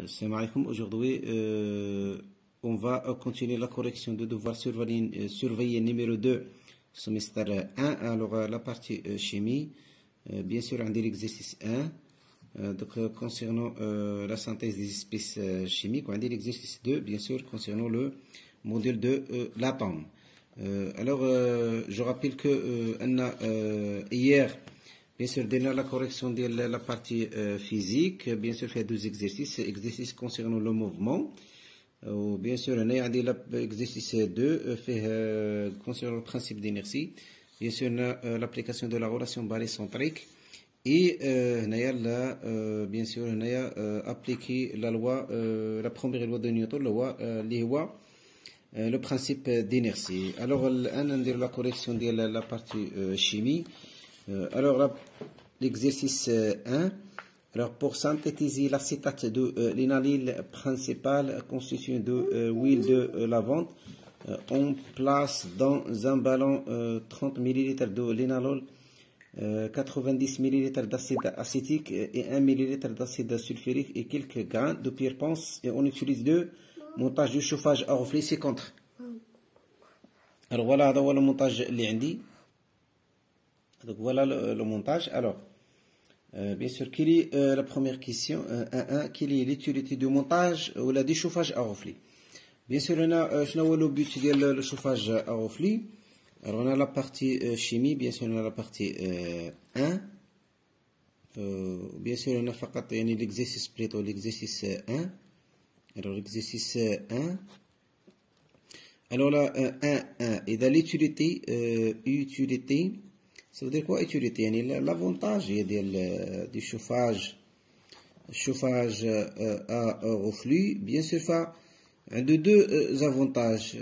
Salam alaikum. Aujourd'hui, on va continuer la correction de devoir surveiller numéro 2, semestre 1. Alors, la partie chimie, bien sûr, on dit l'exercice 1. Donc, concernant la synthèse des espèces chimiques, on dit l'exercice 2, bien sûr, concernant le modèle de l'atome. Alors, je rappelle que hier, bien sûr, dans la correction de la partie physique, bien sûr, fait deux exercices. Exercice concernant le mouvement. Bien sûr, on a l'exercice 2, fait concernant le principe d'inertie. Bien sûr, on a l'application de la relation barycentrique. Et bien sûr, on a appliqué la loi, la première loi de Newton, le principe d'inertie. Alors, on a la correction de la partie chimie. Alors, l'exercice 1. Alors, pour synthétiser l'acétate de l'énalyle principal constitué de huile de lavande, on place dans un ballon 30 ml de l'énalol, 90 ml d'acide acétique et 1 ml d'acide sulfurique et quelques grains de pierre ponce, et on utilise le montage du chauffage à reflet 50. Alors voilà, le montage اللي donc voilà le montage. Alors, bien sûr, quelle est la première question? Quelle est l'utilité du montage ou la déchauffage à reflet? Bien sûr, on a le but de le chauffage à reflet. Alors, on a la partie chimie, bien sûr, on a la partie 1. Bien sûr, on a l'exercice plutôt, l'exercice 1. Alors, l'exercice 1. Alors là, 1. Et dans l'utilité, ça veut dire quoi utilité? L'avantage du chauffage à reflux, bien sûr, il y a deux avantages.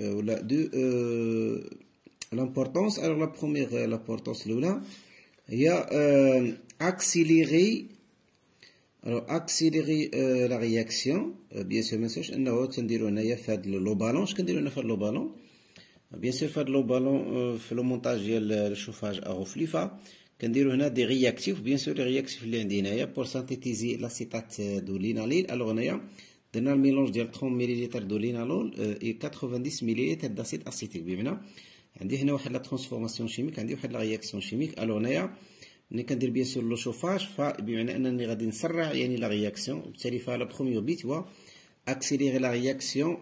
L'importance, alors la première, l'importance, il y a accélérer la réaction. Bien sûr, il y a le ballon. Je vais faire le ballon. Bien sûr, faire le ballon, le montage du chauffage à reflux, on a des réactifs. Bien sûr, les réactifs pour synthétiser l'acétate de l'énalyle. Alors, on a le mélange de 30 ml de l'énalol et 90 ml d'acide acétique. Bien, on a la transformation chimique, on a la réaction chimique. Alors, on a bien sûr le chauffage, bien, on a la réaction. Le premier but, accélérer la réaction.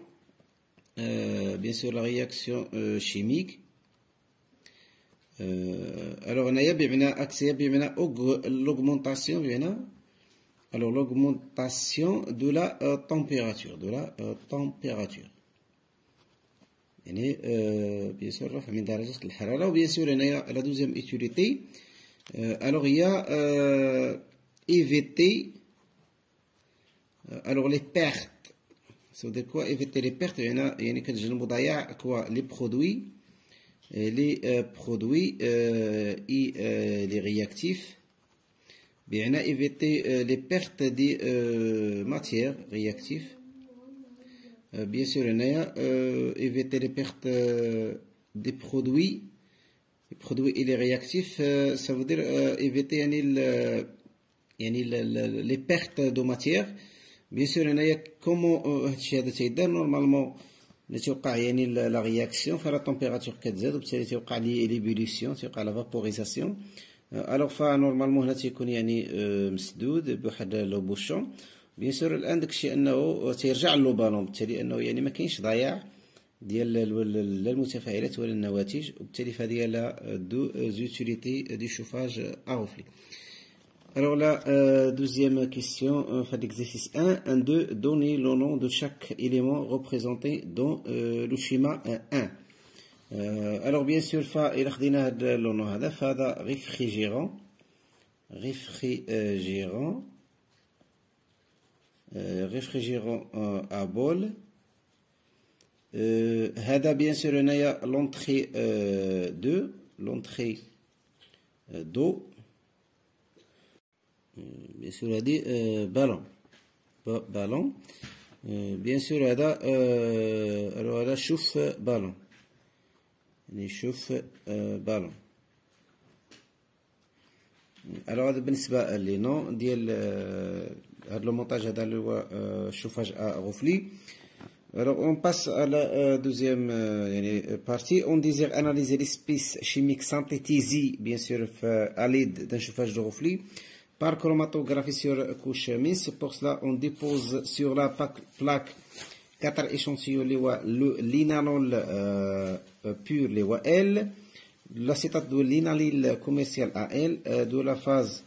Bien sûr, la réaction chimique. Alors, on a bien accès à l'augmentation, alors l'augmentation de la température, bien sûr, bien sûr, on a la deuxième utilité. Alors, il y a éviter alors les pertes. Ça veut dire quoi? Éviter les pertes. Il y a les produits et les réactifs. Bien, éviter les pertes des matières réactives. Bien sûr, il y a éviter les pertes des produits et les réactifs. Ça veut dire éviter les pertes de matière. Bien sûr, comment normalement la réaction fait la température كتزاد وبالتالي توقع l'ébullition, توقع la vaporisation. Alors normalement هنا تيكون مسدود بواحد لو بوشون. bien sûr الان داكشي انه تيرجع لو بالون، بالتالي انه ما كاينش ضياع ديال لا المتفاعلات ولا النواتج، وبالتالي فهذه هي دو زوتيليتي دو شوفاج à reflet. Alors la deuxième question, l'exercice 1, 1, 2, donnez le nom de chaque élément représenté dans le schéma 1. Alors bien sûr, il a le nom هذا réfrigérant à bol. هذا bien sûr l'entrée d'eau. Bien sûr, on a dit ballon. Bien sûr, alors on a chauffe ballon. ballon. Alors, بالنسبة les noms ديال le montage dans le chauffage à reflux. Alors on passe à la deuxième partie. On désire analyser l'espèce chimique synthétisée, bien sûr, à l'aide d'un chauffage de reflux par chromatographie sur couche mince. Pour cela, on dépose sur la plaque 4 échantillons, le linalol pur, L, l'acétate de linalyle commercial AL, de la phase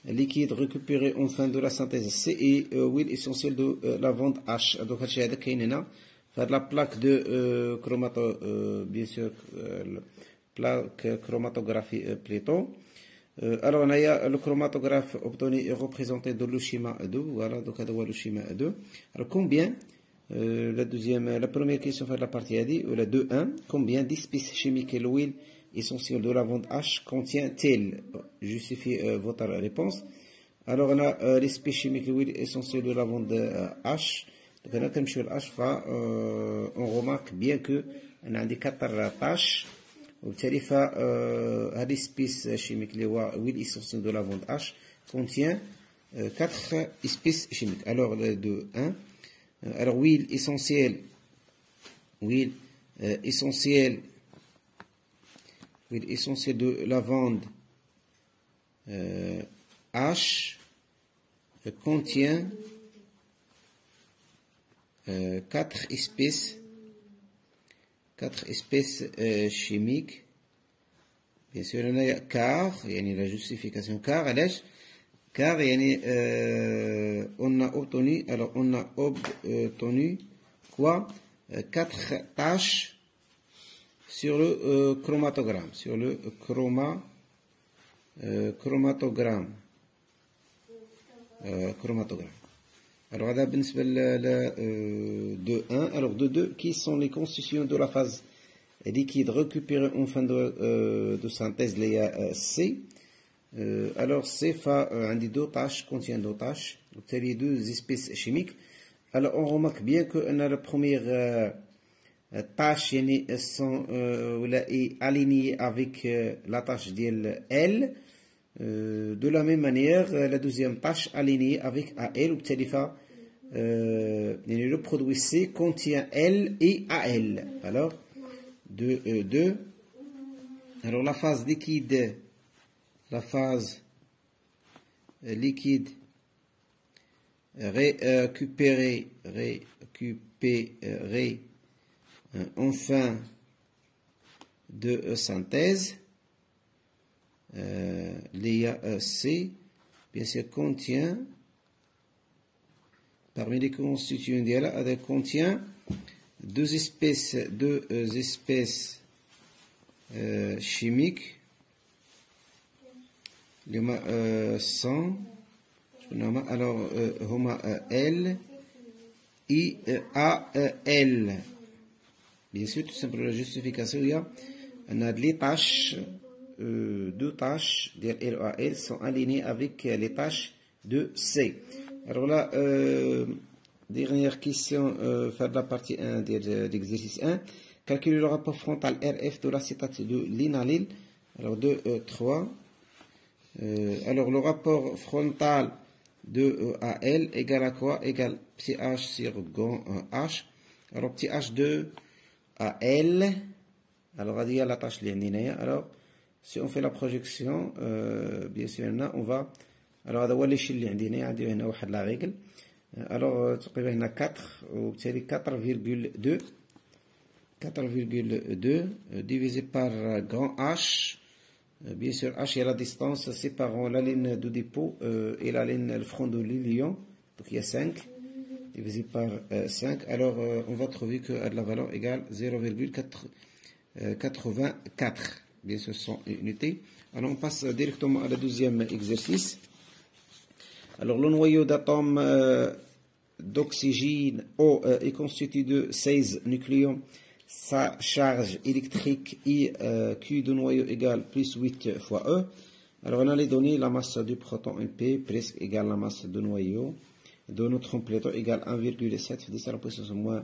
liquide récupéré en fin de la synthèse C et huile essentielle de lavande H. Donc, faire la plaque de bien sûr, plaque chromatographie plutôt. Alors, on a le chromatographe obtenu et représenté de l'Ushima 2. Voilà, donc, l'Ushima 2. Alors, combien, la première question fait la partie A dit, la 2.1, combien d'espèces chimiques l'huile essentielle de lavande H contient-elle? Justifiez votre réponse. Alors, on a l'espèce chimique l'huile essentielle de lavande H. Donc, on a comme sur H, on remarque bien que on a des 4 tâches. L'espèce chimique l'huile essentielle de lavande H contient 4 espèces chimiques. Alors, le 2.1. Alors, huile essentielle de lavande H contient 4 espèces chimiques. Bien sûr, on a car, la justification car, on a obtenu quoi? 4 tâches sur le chromatogramme, chromatogramme. Alors, on a 2.1. Alors, 2.2, qui sont les constituants de la phase liquide récupérée en fin de synthèse, les C. Alors, C a 2 tâches, contient 2 tâches, les 2 espèces chimiques. Alors, on remarque bien que la première tâche est alignée avec la tâche de L. De la même manière, la deuxième tâche alignée avec AL, ou le produit C contient L et AL. Alors, 2. Alors, la phase liquide récupérée en fin de synthèse, l'IAC, bien sûr, contient, parmi les constituants d'IAL, contient 2 espèces chimiques, le 100, alors, L et AL. Bien sûr, tout simplement, la justification, on a les tâches, 2 tâches de L et AL sont alignées avec les tâches de C. Alors là, dernière question, faire la partie 1 de l'exercice 1. Calculer le rapport frontal RF de l'acétate de linalyle. Alors, 3. Alors, le rapport frontal de AL égale à quoi? Égale petit h sur grand h. Alors, petit h de AL. Alors, on a la tâche linéaire. Alors, si on fait la projection, bien sûr, on va. Alors, هذا هو الشيء اللي عندنا. عندي هنا واحد لا ريغل. Alors, تقريبا هنا 4 وبالتالي 4,2 divisé par grand H. Bien sûr, H est la distance séparant la ligne de dépôt et la ligne, le front de l'ilion. Donc, il y a 5 divisé par 5. Alors, on va trouver que la valeur égale 0,84. Bien sûr, ce sont unités. Alors, on passe directement à la deuxième exercice. Alors, le noyau d'atome d'oxygène O est constitué de 16 nucléons. Sa charge électrique I Q de noyau égale plus 8 fois E. Alors, on a les données, la masse du proton NP presque égale la masse du noyau. De neutrons Platon égale 1,7 10 à la puissance moins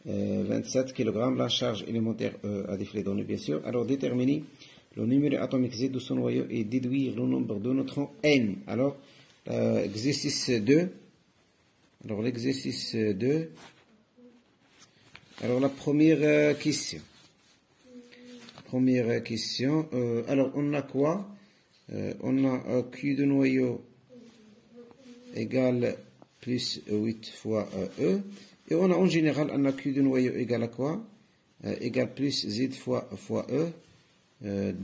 27 kg. La charge élémentaire à défilé données, bien sûr. Alors, déterminer le numéro atomique Z de son noyau et déduire le nombre de neutrons N. Alors, exercice 2. Alors, l'exercice 2. Alors, la première question. Première question. Alors, on a quoi? On a Q de noyau égale plus 8 fois E. Et on a en général un Q de noyau égale à quoi? Égale plus Z fois E. Alors,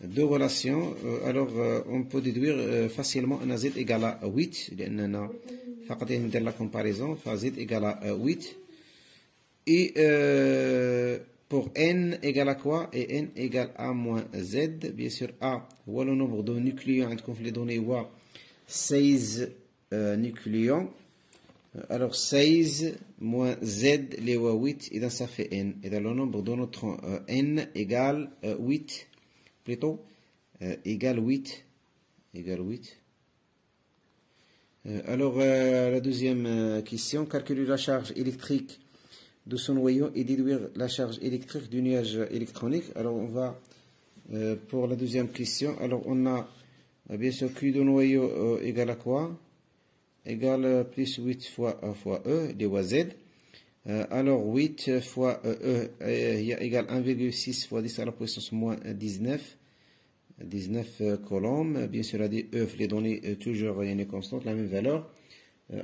deux relations. Alors, on peut déduire facilement un Z égale à 8. De la comparaison, Z égale à 8. Et pour n égale à quoi? Et n égale a moins z. Bien sûr, a, ou le nombre de nucléons, entre les données, ou 16 nucléons. Alors, 16 moins z, les 8, et donc ça fait n. Et dans le nombre de neutrons, n égale 8, plutôt, égale 8. Égale 8. Alors, la deuxième question, calculer la charge électrique de son noyau et déduire la charge électrique du nuage électronique. Alors, on va pour la deuxième question. Alors, on a bien sûr Q de noyau égale à quoi? Égale plus 8 fois E, les Z. Alors, 8 fois E égale 1,6 fois 10 à la puissance moins 19. 19 coulombs. Bien sûr, E, les données toujours une constante, la même valeur.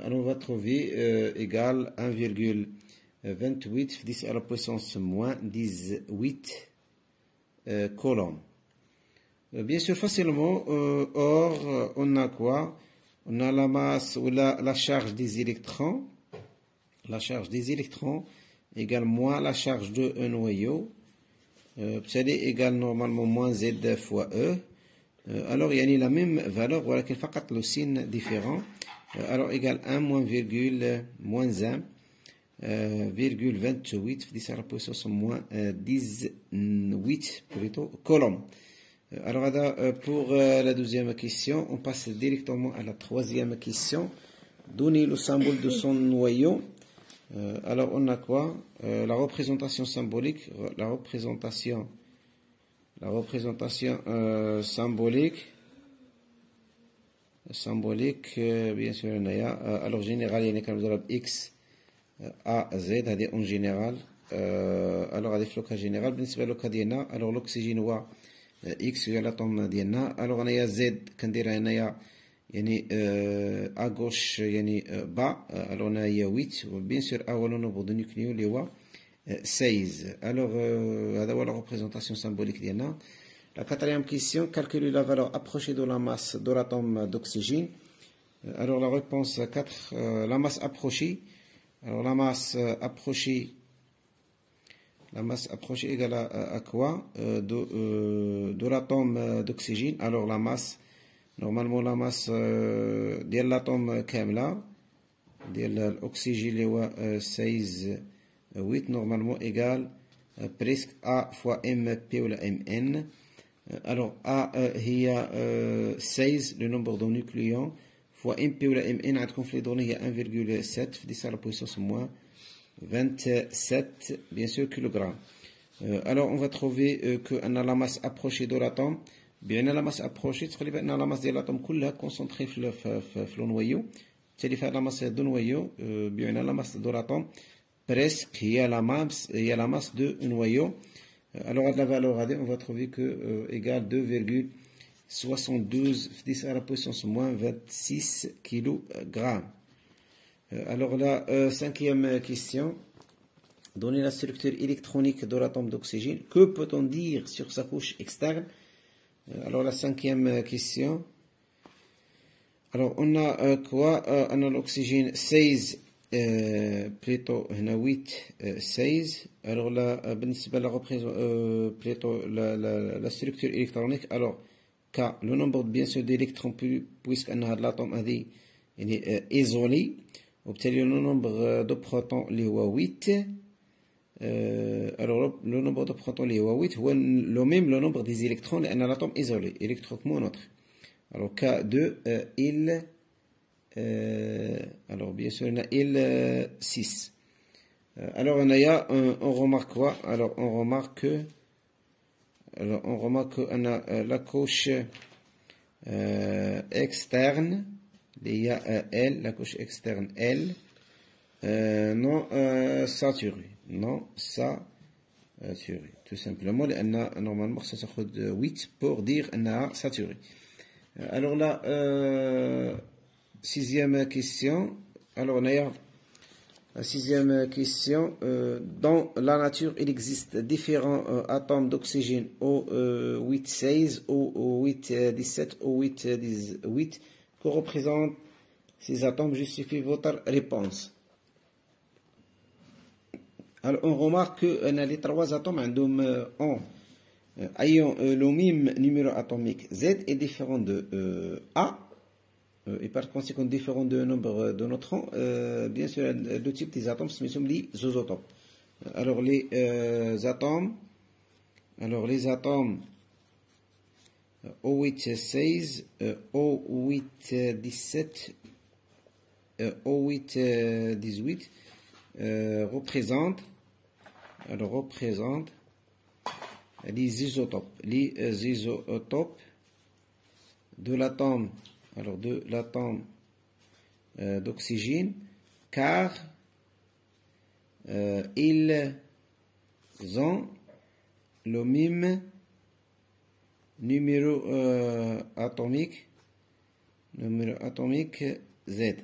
Alors, on va trouver égale 1,28 10 à la puissance moins 18 coulombs. Bien sûr, facilement, or, on a quoi? On a la masse ou la charge des électrons. La charge des électrons égale moins la charge de un noyau. C'est égale normalement moins Z fois E. Alors, il y a la même valeur, voilà qu'il faut le signe différent. Alors, égale 1 moins virgule, moins 1. 28 10 à la puissance moins 18 plutôt coulombs. Alors pour la deuxième question, on passe directement à la troisième question. Donner le symbole de son noyau. Alors on a quoi? La représentation symbolique. La représentation symbolique. Bien sûr, on a. Alors général, il y a comme X. A, Z, en général. Alors, à des flocas général, بالنسبة للوكا ديالنا. Alors, l'oxygène هو X هي l'atome ديالنا. Alors, on a Z كنديرها هنايا يعني à gauche يعني bas. Alors, on a 8. Bien sûr, A هو le nombre de nucléons اللي هو 16. Alors, هذا هو la représentation symbolique ديالنا. La quatrième question, calculer la valeur approchée de la masse de l'atome d'oxygène. Alors, la réponse 4, la masse approchée. Alors, la masse approchée égale à quoi? De l'atome d'oxygène. Alors, la masse, normalement, la masse de l'atome كاملة de l'oxygène est 16, 8, normalement, égale presque A fois MP ou la MN. Alors, A, il y a 16, le nombre de nucléons. Fois MP ou la MN, à conflit donné, il y a 1,7, 10 à la puissance moins 27, bien sûr, kilogrammes. Alors, on va trouver qu'on a la masse approchée de l'atome. Bien, la masse approchée, on a la masse de l'atome concentrée dans le noyau. C'est la masse de noyau, bien, la masse de l'atome, presque, il y a la masse de noyau. Alors, à la valeur AD, on va trouver que égale 2,72 10 à la puissance moins 26 kg. Alors la cinquième question. Donner la structure électronique de l'atome d'oxygène. Que peut-on dire sur sa couche externe? Alors la cinquième question. Alors on a quoi? On a l'oxygène 16, plutôt 8, 16. Alors la structure électronique. Alors K, le nombre bien sûr d'électrons puisqu'on a l'atome est isolé. Obtenir le nombre de protons les 8. Alors le nombre de protons les 8 est le même le nombre des électrons et un atome isolé électriquement neutre. Alors K2 alors bien sûr on a il 6. Alors on remarque quoi? Alors on remarque qu'on a la couche externe, il y a L, la couche externe L, non saturée, non saturée, tout simplement, normalement ça se fait 8 pour dire qu'elle saturée. Alors là, sixième question, alors on a la sixième question, dans la nature, il existe différents atomes d'oxygène O8-16, O8-17, O8-18. Que représentent ces atomes? Justifie votre réponse. Alors, on remarque que les trois atomes ont le même numéro atomique Z est différent de A. Et par conséquent différent de nombre de neutrons, bien sûr, le type des atomes se sont les isotopes. Alors les atomes O8-16, O8-17, O8-18 représentent les isotopes de l'atome. Alors de l'atome d'oxygène, car ils ont le même numéro atomique Z,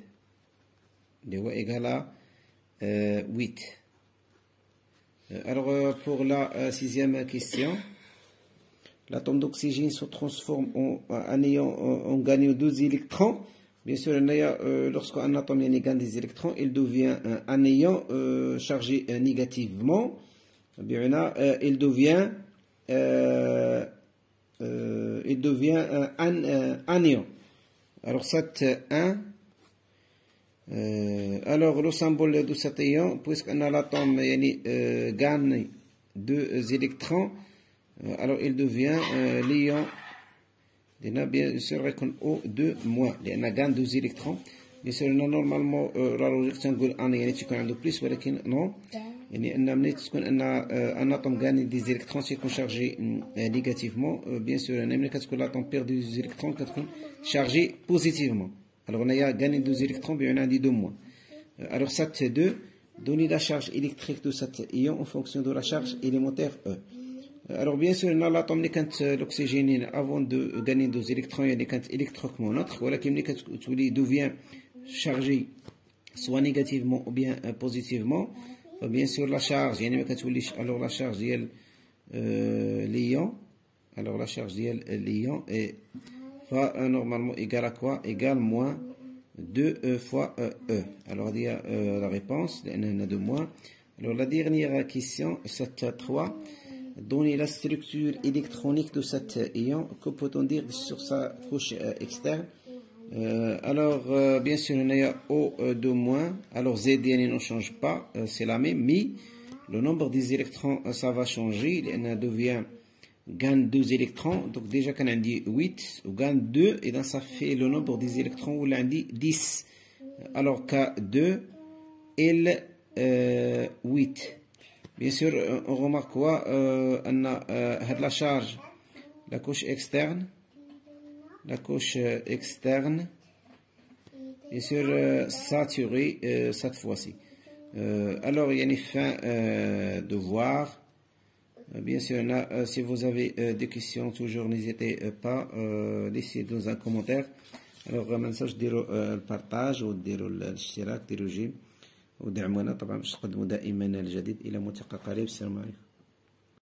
qui est égal à 8. Alors pour la sixième question, l'atome d'oxygène se transforme en gagnant 2 électrons. Bien sûr, lorsqu'un atome gagne des électrons, il devient un néant chargé négativement. Il devient un néant. Alors, cet 1. Alors, le symbole de cet néant, puisqu'un atome gagne 2 électrons, alors il devient l'ion, bien sûr, avec un O2-. Il a gagne 2 électrons. Bien sûr, normalement, la logique تنقول أنا يعني تكون عنده plus, ولكن non. يعني أن ملي تكون أن atome gagne des électrons تكون chargé négativement. Bien sûr, ملي كتكون l'atome perd des électrons كتكون chargé positivement. Alors on a gagné 2 électrons, bien on a dit 2-. Alors cette 2 donne la charge électrique de cet ion en fonction de la charge élémentaire E. Alors bien sûr, l'atome quand l'oxygène avant de gagner 2 électrons, il est électriquement neutre, voilà qui devient chargé soit négativement ou bien positivement. Bien sûr la charge, alors la charge ديال l'ion, alors la charge ديال l'ion est normalement égale à quoi? Égale moins 2 fois E. Alors il y a la réponse, il y en a 2 moins. Alors la dernière question, 7-3. Donner la structure électronique de cet ion, que peut-on dire sur sa couche externe? Alors, bien sûr, il y a O2-. Alors, Z ne change pas, c'est la même, mais le nombre des électrons, ça va changer. Il devient gagne 2 électrons. Donc, déjà, quand on dit 8, on gagne 2, et donc ça fait le nombre des électrons, où on dit 10. Alors, K2, L 8. Bien sûr, on remarque quoi? On a la charge, la couche externe, bien sûr, saturée cette fois-ci. Alors, il y a une fin de voir. Bien sûr, si vous avez des questions, toujours n'hésitez pas à laisser dans un commentaire. Alors, ما ننساوش ديروا البارطاج وديروا الاشتراك، ديروا جيم ودعمونا طبعا باش تقدموا دائما الجديد. الى ملتقى قريب. السلام عليكم.